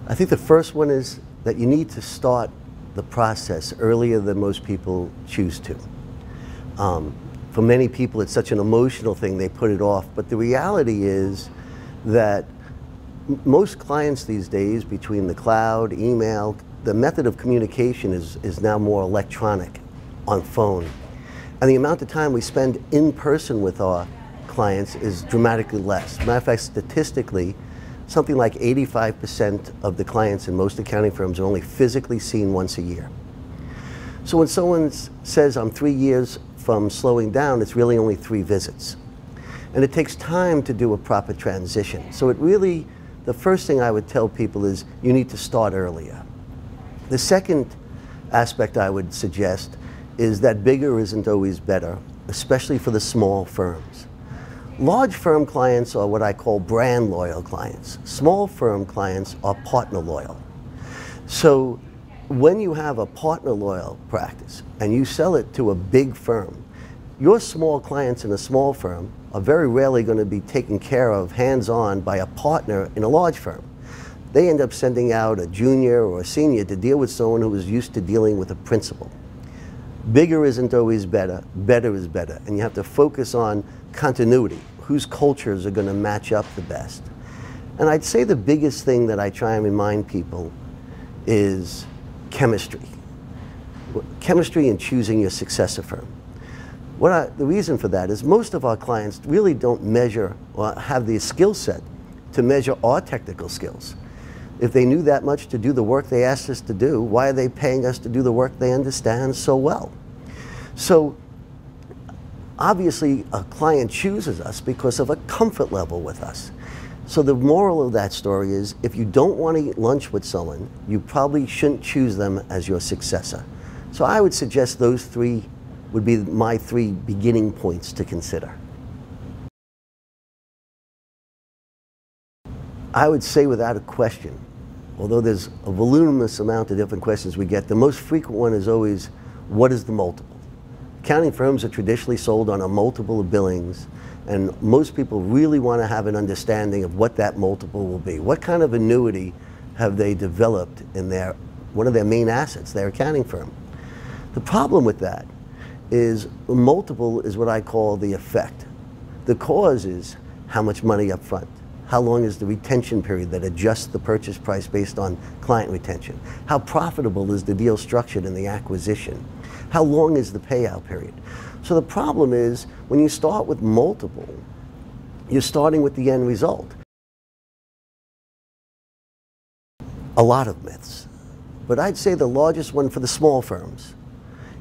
I think the first one is that you need to start the process earlier than most people choose to. For many people, it's such an emotional thing, they put it off. But the reality is that most clients these days, between the cloud, email, the method of communication is now more electronic, on phone. And the amount of time we spend in person with our clients is dramatically less. Matter of fact, statistically, something like 85% of the clients in most accounting firms are only physically seen once a year. So when someone says, I'm 3 years from slowing down, it's really only 3 visits. And it takes time to do a proper transition. So it really, the first thing I would tell people is you need to start earlier. The second aspect I would suggest is that bigger isn't always better, especially for the small firms. Large firm clients are what I call brand loyal clients. Small firm clients are partner loyal. So when you have a partner loyal practice and you sell it to a big firm, your small clients in a small firm are very rarely going to be taken care of hands-on by a partner in a large firm. They end up sending out a junior or a senior to deal with someone who is used to dealing with a principal. Bigger isn't always better, better is better. And you have to focus on continuity, whose cultures are going to match up the best. And I'd say the biggest thing that I try and remind people is chemistry. Chemistry in choosing your successor firm. The reason for that is most of our clients really don't measure or have the skill set to measure our technical skills. If they knew that much to do the work they asked us to do, why are they paying us to do the work they understand so well? So obviously a client chooses us because of a comfort level with us. So the moral of that story is if you don't want to eat lunch with someone, you probably shouldn't choose them as your successor. So I would suggest those 3 would be my 3 beginning points to consider. I would say without a question, although there's a voluminous amount of different questions we get, the most frequent one is always, what is the multiple? Accounting firms are traditionally sold on a multiple of billings, and most people really want to have an understanding of what that multiple will be. What kind of annuity have they developed in one of their main assets, their accounting firm? The problem with that is the multiple is what I call the effect. The cause is how much money up front. How long is the retention period that adjusts the purchase price based on client retention? How profitable is the deal structured in the acquisition? How long is the payout period? So the problem is when you start with multiple, you're starting with the end result. A lot of myths. But I'd say the largest one for the small firms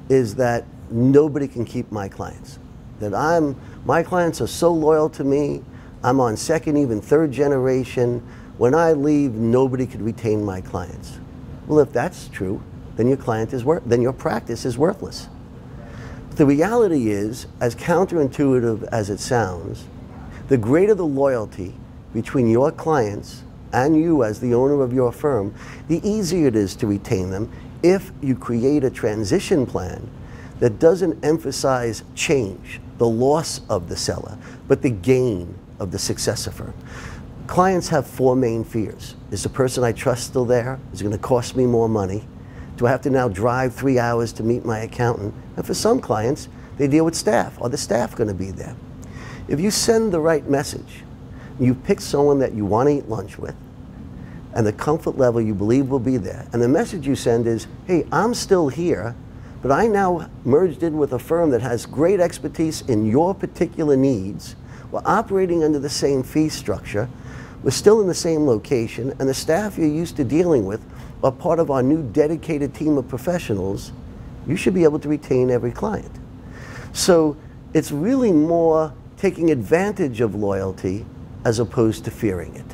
is that nobody can keep my clients. That my clients are so loyal to me, I'm on 2nd, even 3rd generation. When I leave, nobody could retain my clients. Well, if that's true, then your practice is worthless. The reality is, as counterintuitive as it sounds, the greater the loyalty between your clients and you as the owner of your firm, the easier it is to retain them if you create a transition plan that doesn't emphasize change, the loss of the seller, but the gain of the successor firm. Clients have 4 main fears. Is the person I trust still there? Is it going to cost me more money? Do I have to now drive 3 hours to meet my accountant? And for some clients, they deal with staff. Are the staff going to be there? If you send the right message, you pick someone that you want to eat lunch with, and the comfort level you believe will be there, and the message you send is, hey, I'm still here, but I now merged in with a firm that has great expertise in your particular needs. We're operating under the same fee structure. We're still in the same location, and the staff you're used to dealing with are part of our new dedicated team of professionals. You should be able to retain every client. So it's really more taking advantage of loyalty as opposed to fearing it.